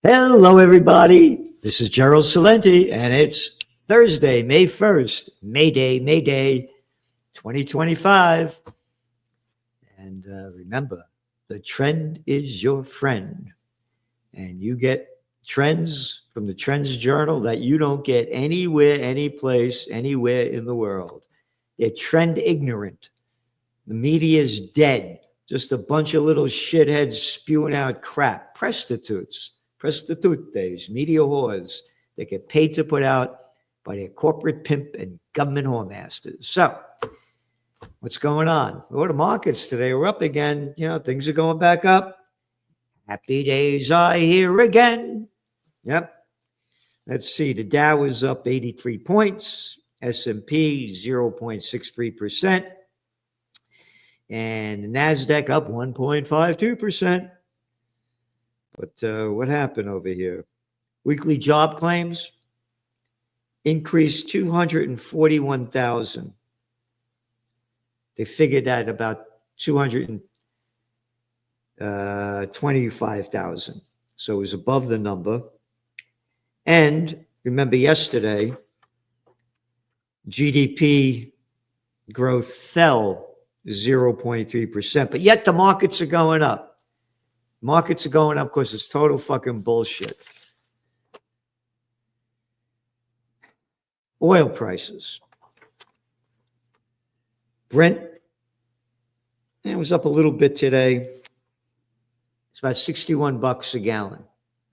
Hello, everybody. This is Gerald Salenti, and it's Thursday, May 1st, May Day, 2025. And remember, the trend is your friend. And you get trends from the Trends Journal that you don't get anywhere, anyplace, anywhere in the world. They're trend ignorant. The media is dead. Just a bunch of little shitheads spewing out crap. Prostitutes. Prostitutes, media whores. They get paid to put out by their corporate pimp and government whoremasters. So, what's going on? Well, the markets today are up again. You know, things are going back up. Happy days are here again. Yep. Let's see. The Dow is up 83 points. S&P 0.63%. And the NASDAQ up 1.52%. But what happened over here? Weekly job claims increased 241,000. They figured that about 225,000. So it was above the number. And remember yesterday, GDP growth fell 0.3%, but yet the markets are going up. Markets are going up because it's total fucking bullshit. Oil prices. Brent, it was up a little bit today. It's about $61 a gallon.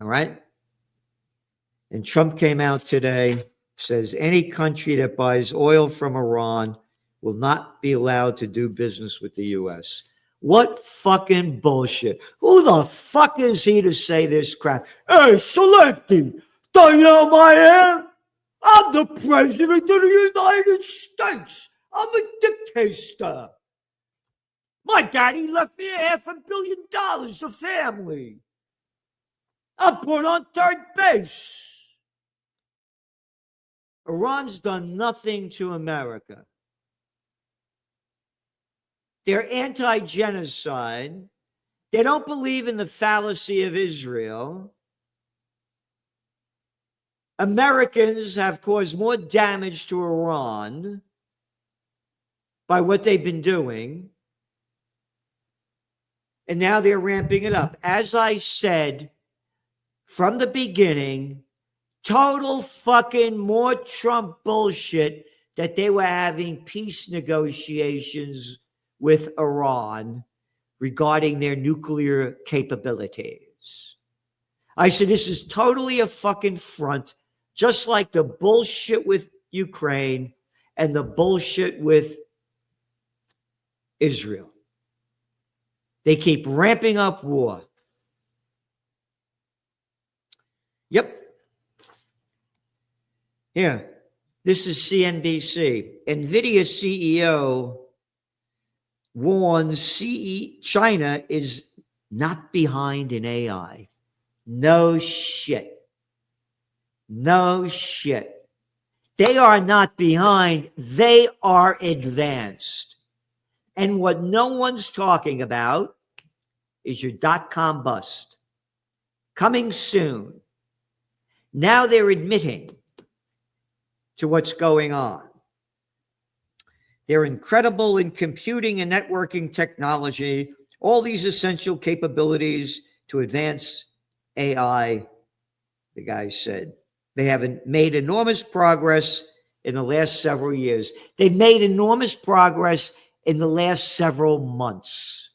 All right? And Trump came out today, says any country that buys oil from Iran will not be allowed to do business with the U.S. What fucking bullshit. Who the fuck is he to say this crap? Hey, Salenti, do you know who I am? I'm the president of the United States. I'm a dictator. My daddy left me $500 million, the family. I'm put on third base. Iran's done nothing to America. They're anti-genocide. They don't believe in the fallacy of Israel. Americans have caused more damage to Iran by what they've been doing. And now they're ramping it up. As I said from the beginning, total fucking more Trump bullshit that they were having peace negotiations with Iran regarding their nuclear capabilities. I said, this is totally a fucking front, just like the bullshit with Ukraine and the bullshit with Israel. They keep ramping up war. Yep. Here, this is CNBC. NVIDIA CEO warns China is not behind in AI. No shit. No shit. They are not behind. They are advanced. And what no one's talking about is your dot-com bust. Coming soon. Now they're admitting to what's going on. They're incredible in computing and networking technology, all these essential capabilities to advance AI, the guy said. They haven't made enormous progress in the last several years. They've made enormous progress in the last several months.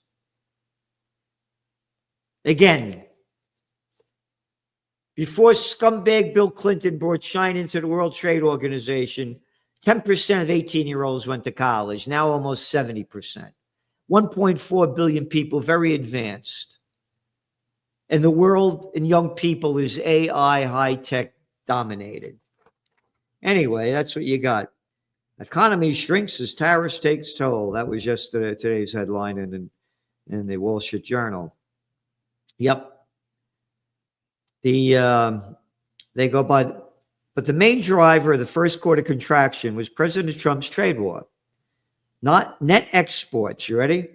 Again, before scumbag Bill Clinton brought China into the World Trade Organization, 10% of 18-year-olds went to college, now almost 70%. 1.4 billion people, very advanced. And the world and young people is AI high-tech dominated. Anyway, that's what you got. Economy shrinks as tariffs takes toll. That was today's headline in the Wall Street Journal. Yep. They go by, but the main driver of the first quarter contraction was President Trump's trade war, not net exports. You ready?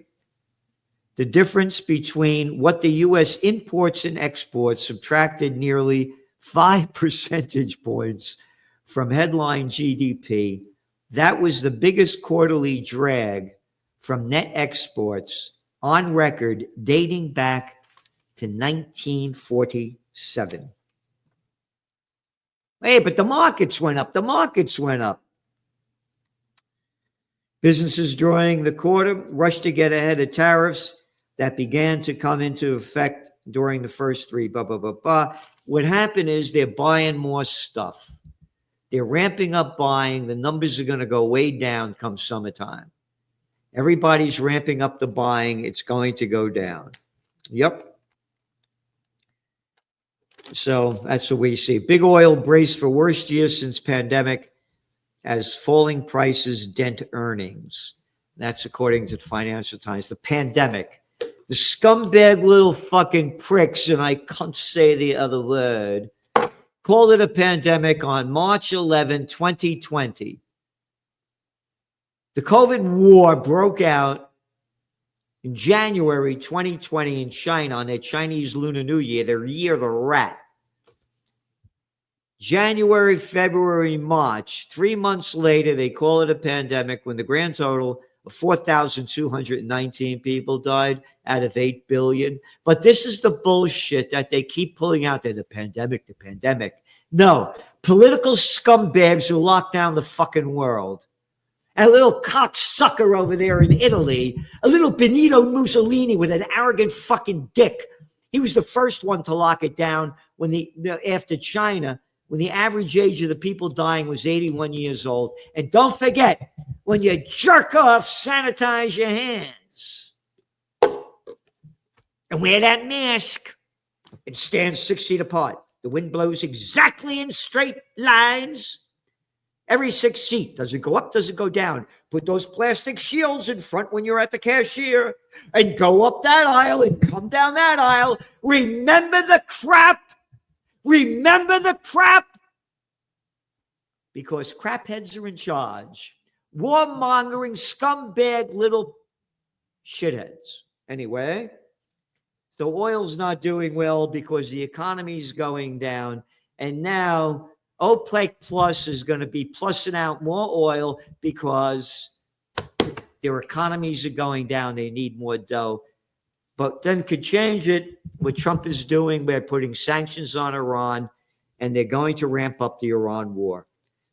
The difference between what the U.S. imports and exports subtracted nearly 5 percentage points from headline GDP. That was the biggest quarterly drag from net exports on record dating back to 1947. Hey, but the markets went up. The markets went up. Businesses during the quarter rushed to get ahead of tariffs that began to come into effect during the first three. What happened is they're buying more stuff. They're ramping up buying. The numbers are going to go way down come summertime. Everybody's ramping up the buying. It's going to go down. Yep. So that's what we see. Big oil braced for worst year since pandemic as falling prices dent earnings. That's according to the Financial Times. The pandemic. The scumbag little fucking pricks, and I can't say the other word, called it a pandemic on March 11, 2020. The COVID war broke out in January 2020 in China on their Chinese Lunar New Year, their year of the rat. January, February, March, 3 months later, they call it a pandemic when the grand total of 4,219 people died out of 8 billion. But this is the bullshit that they keep pulling out there, the pandemic, the pandemic. No, political scumbags who lock down the fucking world. And a little cocksucker over there in Italy, a little Benito Mussolini with an arrogant fucking dick. He was the first one to lock it down when after China, when the average age of the people dying was 81 years old. And don't forget, when you jerk off, sanitize your hands. And wear that mask and stand 6 feet apart. The wind blows exactly in straight lines. Every 6 feet. Doesn't go up, doesn't go down. Put those plastic shields in front when you're at the cashier and go up that aisle and come down that aisle. Remember the crap. Remember the crap. Because crapheads are in charge. Warmongering, scumbag little shitheads. Anyway, so oil's not doing well because the economy's going down. And now OPEC Plus is going to be plussing out more oil because their economies are going down. They need more dough. But then could change it. What Trump is doing, they're putting sanctions on Iran, and they're going to ramp up the Iran war.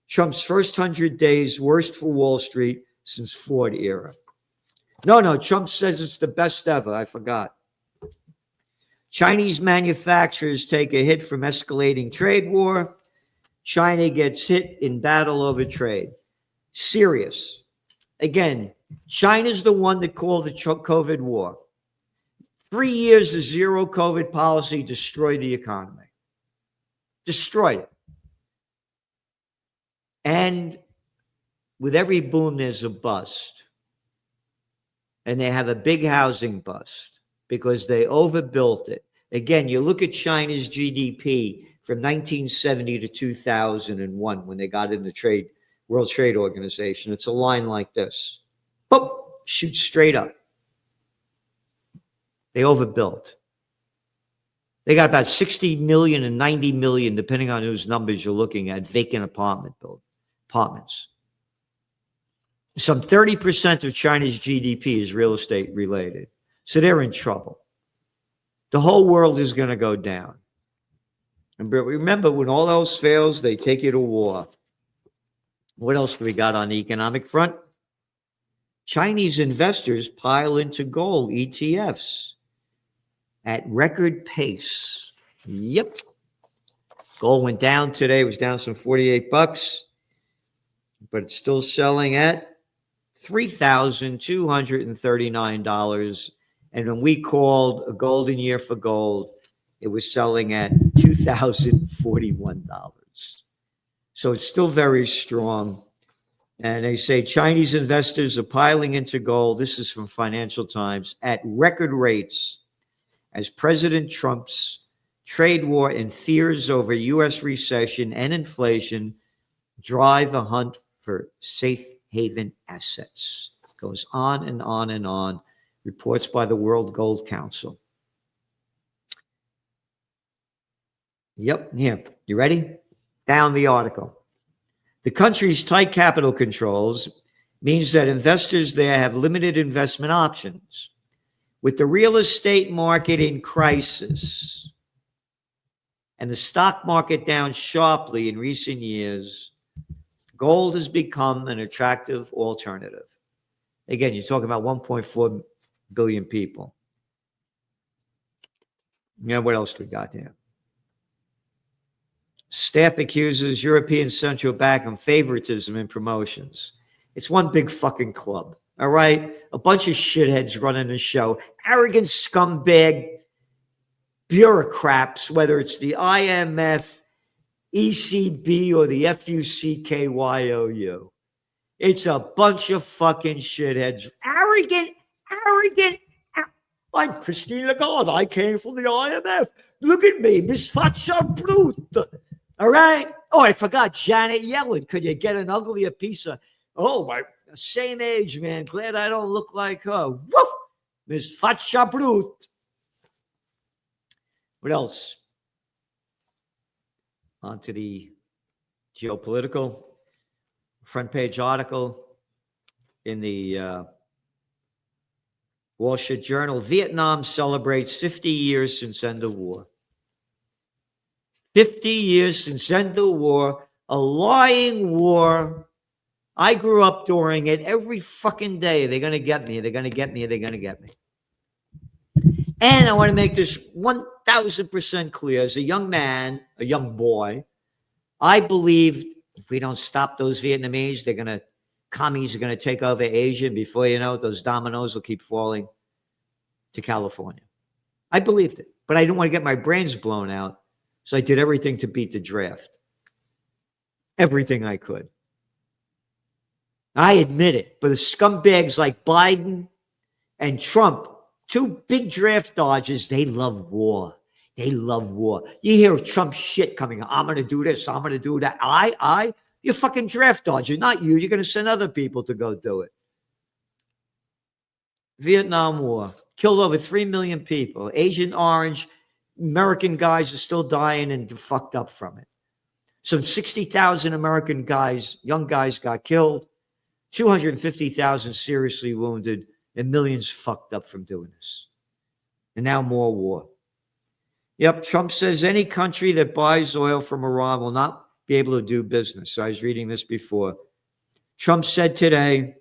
Trump's first 100 days, worst for Wall Street since Ford era. No, Trump says it's the best ever. I forgot. Chinese manufacturers take a hit from escalating trade war. China gets hit in battle over trade. Serious. Again, China's the one that called the COVID war. 3 years of zero COVID policy destroyed the economy. Destroyed it. And with every boom, there's a bust. And they have a big housing bust because they overbuilt it. Again, you look at China's GDP from 1970 to 2001 when they got in the World Trade Organization. It's a line like this. Boop, shoots straight up. They overbuilt. They got about 60 million and 90 million, depending on whose numbers you're looking at, vacant apartments. Some 30% of China's GDP is real estate related. So they're in trouble. The whole world is going to go down. And remember, when all else fails, they take you to war. What else do we got on the economic front? Chinese investors pile into gold ETFs at record pace. Yep. Gold went down today. It was down some $48, but it's still selling at $3,239. And when we called a golden year for gold, it was selling at $2,041. So it's still very strong. And they say Chinese investors are piling into gold. This is from Financial Times at record rates as President Trump's trade war and fears over U.S. recession and inflation drive a hunt for safe haven assets. Goes on and on and on. Reports by the World Gold Council. Yep, here. You ready? Down the article. The country's tight capital controls means that investors there have limited investment options. With the real estate market in crisis and the stock market down sharply in recent years, gold has become an attractive alternative. Again, you're talking about 1.4 billion people. Yeah, what else we got here? Staff accuses European Central Bank of favoritism in promotions. It's one big fucking club, all right? A bunch of shitheads running the show. Arrogant scumbag bureaucrats, whether it's the IMF, ECB, or the FUCKYOU. It's a bunch of fucking shitheads. Arrogant. I'm Christine Lagarde. I came from the IMF. Look at me, Miss Fatsa Brute. All right? Oh, I forgot Janet Yellen. Could you get an uglier piece of... Oh, my... Same age, man. Glad I don't look like her. Woo! Miss Fatsa Brute. What else? On to the Geopolitical. Front page article in the Wall Street Journal. Vietnam celebrates 50 years since end of war. 50 years since end of war. A lying war. I grew up during it every fucking day. They're going to get me. They're going to get me. They're going to get me. And I want to make this 1,000% clear. As a young man, a young boy, I believed if we don't stop those Vietnamese, commies are going to take over Asia. And before you know it, those dominoes will keep falling to California. I believed it, but I didn't want to get my brains blown out. So I did everything to beat the draft. Everything I could. I admit it, but the scumbags like Biden and Trump, two big draft dodgers, they love war. They love war. You hear Trump shit coming. I'm going to do this. I'm going to do that. You're fucking draft dodger, not you. You're going to send other people to go do it. Vietnam War killed over 3 million people. Agent Orange, American guys are still dying and fucked up from it. Some 60,000 American guys, young guys got killed. 250,000 seriously wounded and millions fucked up from doing this. And now more war. Yep, Trump says any country that buys oil from Iran will not be able to do business. So I was reading this before. Trump said today,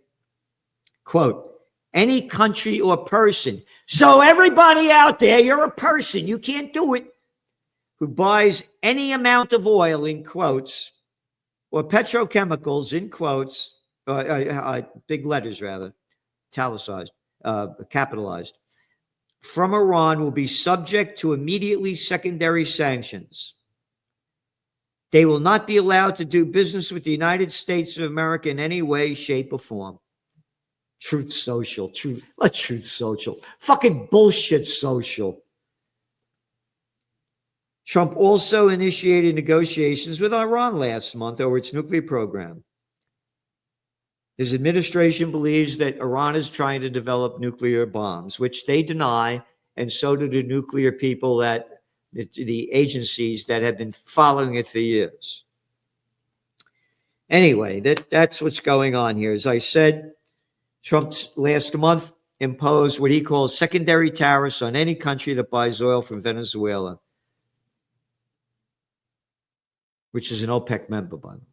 quote, any country or person. So everybody out there, you're a person. You can't do it. Who buys any amount of oil, in quotes, or petrochemicals, in quotes, big letters rather, italicized, capitalized, from Iran will be subject to immediately secondary sanctions. They will not be allowed to do business with the United States of America in any way, shape, or form. Truth Social. What Truth Social? Fucking bullshit social. Trump also initiated negotiations with Iran last month over its nuclear program. His administration believes that Iran is trying to develop nuclear bombs, which they deny, and so do the nuclear people the agencies that have been following it for years. Anyway, that's what's going on here. As I said, Trump last month imposed what he calls secondary tariffs on any country that buys oil from Venezuela, which is an OPEC member, by the way.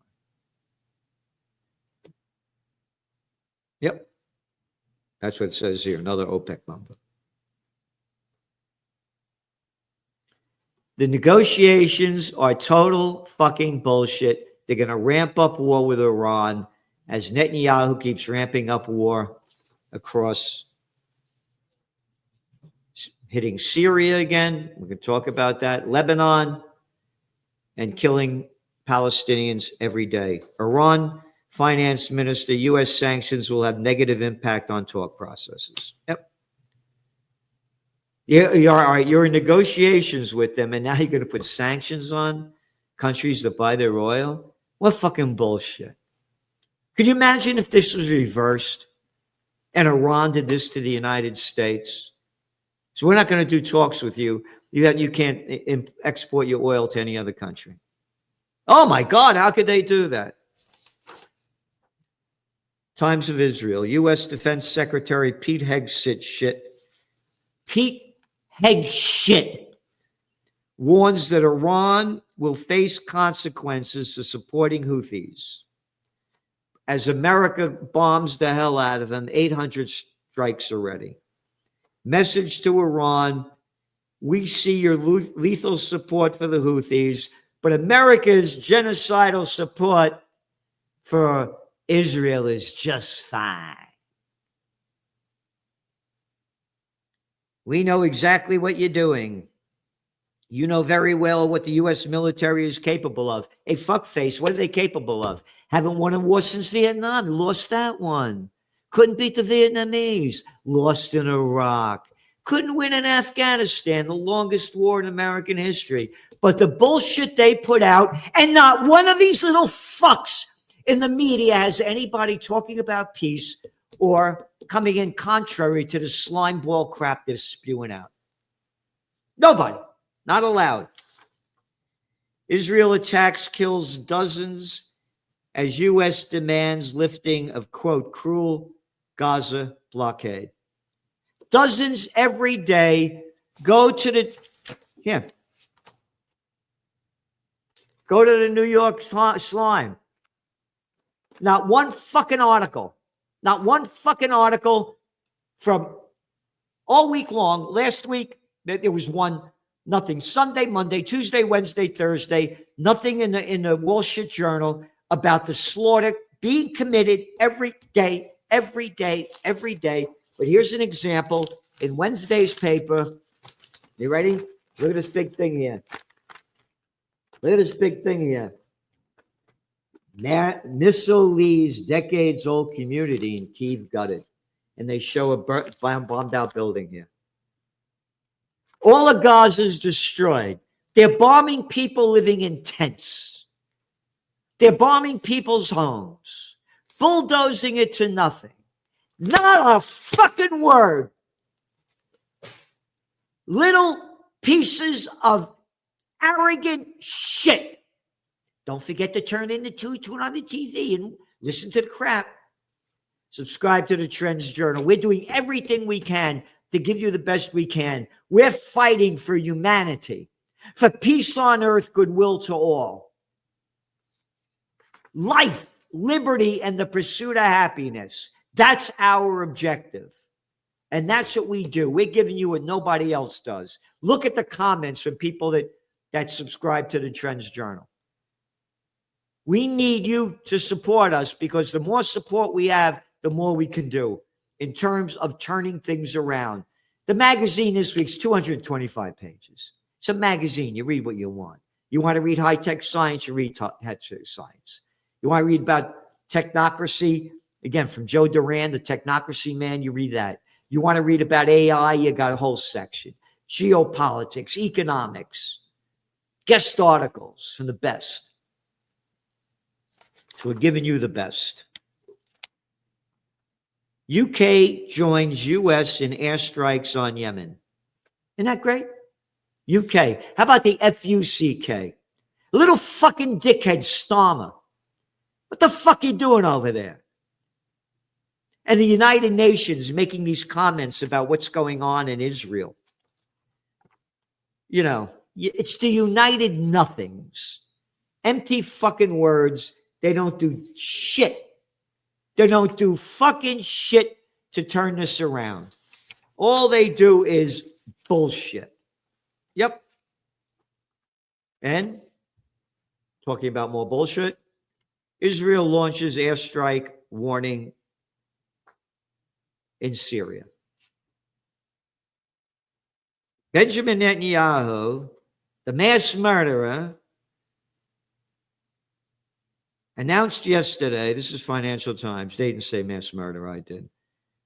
Yep. That's what it says here, another OPEC member. The negotiations are total fucking bullshit. They're going to ramp up war with Iran as Netanyahu keeps ramping up war across, hitting Syria again. We can talk about that. Lebanon, and killing Palestinians every day. Iran Finance Minister, U.S. sanctions will have negative impact on talk processes. Yep. You're in negotiations with them, and now you're going to put sanctions on countries that buy their oil? What fucking bullshit. Could you imagine if this was reversed? And Iran did this to the United States. So we're not going to do talks with you. You can't export your oil to any other country. Oh my God, how could they do that? Times of Israel. U.S. Defense Secretary Pete Hegseth warns that Iran will face consequences for supporting Houthis. As America bombs the hell out of them, 800 strikes already. Message to Iran, we see your lethal support for the Houthis, but America's genocidal support for Israel is just fine. We know exactly what you're doing. You know very well what the U.S. military is capable of. Hey, fuckface, what are they capable of? Haven't won a war since Vietnam. Lost that one. Couldn't beat the Vietnamese. Lost in Iraq. Couldn't win in Afghanistan, the longest war in American history. But the bullshit they put out, and not one of these little fucks in the media has anybody talking about peace or coming in contrary to the slime ball crap they're spewing out. Nobody. Not allowed. Israel attacks, kills dozens as U.S. demands lifting of, quote, cruel Gaza blockade. Dozens every day go to the New York slime. Not one fucking article. Not one fucking article from all week long. Last week, there was one. Nothing. Sunday, Monday, Tuesday, Wednesday, Thursday. Nothing in the Wall Street Journal about the slaughter being committed every day. But here's an example in Wednesday's paper. You ready? Look at this big thing here. Missile leaves decades-old community in Kyiv gutted. And they show a bombed-out building here. All of Gaza is destroyed. They're bombing people living in tents. They're bombing people's homes, bulldozing it to nothing. Not a fucking word. Little pieces of arrogant shit. Don't forget to turn on the TV and listen to the crap. Subscribe to the Trends Journal. We're doing everything we can to give you the best we can. We're fighting for humanity, for peace on earth, goodwill to all. Life, liberty, and the pursuit of happiness. That's our objective. And that's what we do. We're giving you what nobody else does. Look at the comments from people that subscribe to the Trends Journal. We need you to support us because the more support we have, the more we can do in terms of turning things around. The magazine this week's 225 pages. It's a magazine. You read what you want. You want to read high-tech science, you read high-tech science. You want to read about technocracy, again, from Joe Duran, the technocracy man, you read that. You want to read about AI, you got a whole section. Geopolitics, economics, guest articles from the best. So we're giving you the best. UK joins US in airstrikes on Yemen. Isn't that great? UK. How about the FUCK? Little fucking dickhead Starmer. What the fuck are you doing over there? And the United Nations making these comments about what's going on in Israel. You know, it's the United Nothings. Empty fucking words. They don't do shit. They don't do fucking shit to turn this around. All they do is bullshit. Yep. And talking about more bullshit, Israel launches airstrike warning in Syria. Benjamin Netanyahu, the mass murderer, announced yesterday, this is Financial Times, they didn't say mass murder, I did,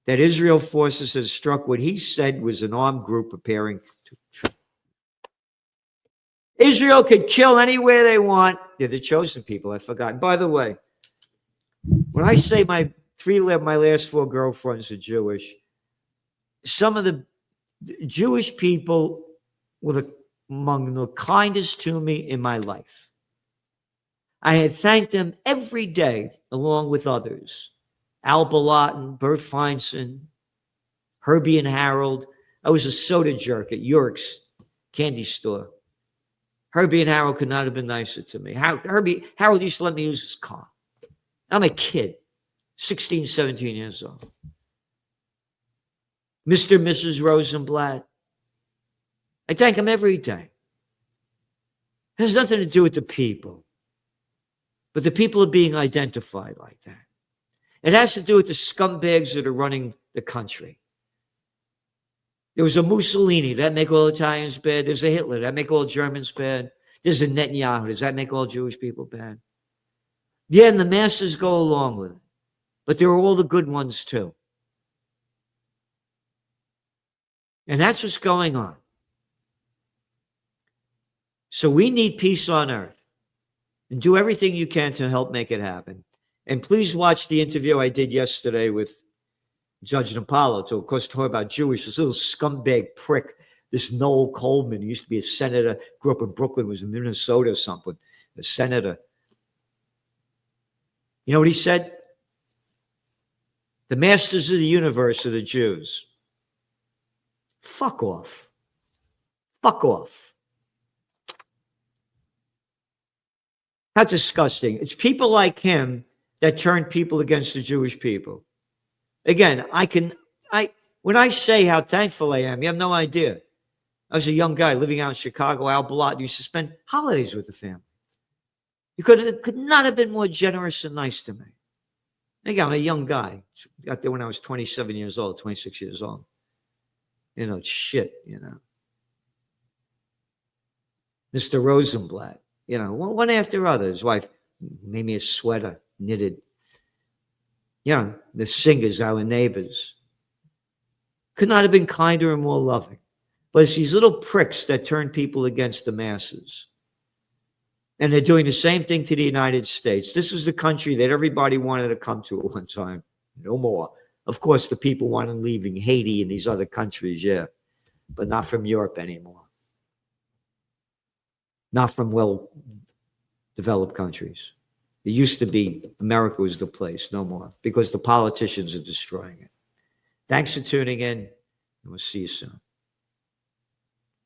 that Israel forces had struck what he said was an armed group preparing to. Israel could kill anywhere they want. They're the chosen people, I forgot. By the way, when I say my My last four girlfriends are Jewish. Some of the Jewish people were among the kindest to me in my life. I had thanked them every day, along with others. Al Balatin, Bert Feinstein, Herbie and Harold. I was a soda jerk at York's candy store. Herbie and Harold could not have been nicer to me. Harold used to let me use his car. I'm a kid, 16, 17 years old. Mr. and Mrs. Rosenblatt. I thank them every day. It has nothing to do with the people. But the people are being identified like that. It has to do with the scumbags that are running the country. There was a Mussolini. That make all Italians bad? There's a Hitler. That make all Germans bad? There's a Netanyahu. Does that make all Jewish people bad? Yeah, and the masses go along with it. But there are all the good ones too. And that's what's going on. So we need peace on earth. And do everything you can to help make it happen. And please watch the interview I did yesterday with Judge Napalo to, of course, talk about Jewish, this little scumbag prick, this Noel Coleman. He used to be a senator, grew up in Brooklyn, was in Minnesota or something, a senator. You know what he said? The masters of the universe are the Jews. Fuck off. Fuck off. How disgusting. It's people like him that turn people against the Jewish people. Again, when I say how thankful I am, you have no idea. I was a young guy living out in Chicago. Al Balatin used to spend holidays with the family. He could not have been more generous and nice to me. Again, I'm a young guy. Got there when I was 27 years old, 26 years old. You know, it's shit, you know. Mr. Rosenblatt. You know, one after other. His wife made me a sweater, knitted. You know, the singers, our neighbors. Could not have been kinder and more loving. But it's these little pricks that turn people against the masses. And they're doing the same thing to the United States. This was the country that everybody wanted to come to at one time. No more. Of course, the people wanted leaving Haiti and these other countries, yeah. But not from Europe anymore. Not from well-developed countries. It used to be America was the place, no more, because the politicians are destroying it. Thanks for tuning in, and we'll see you soon.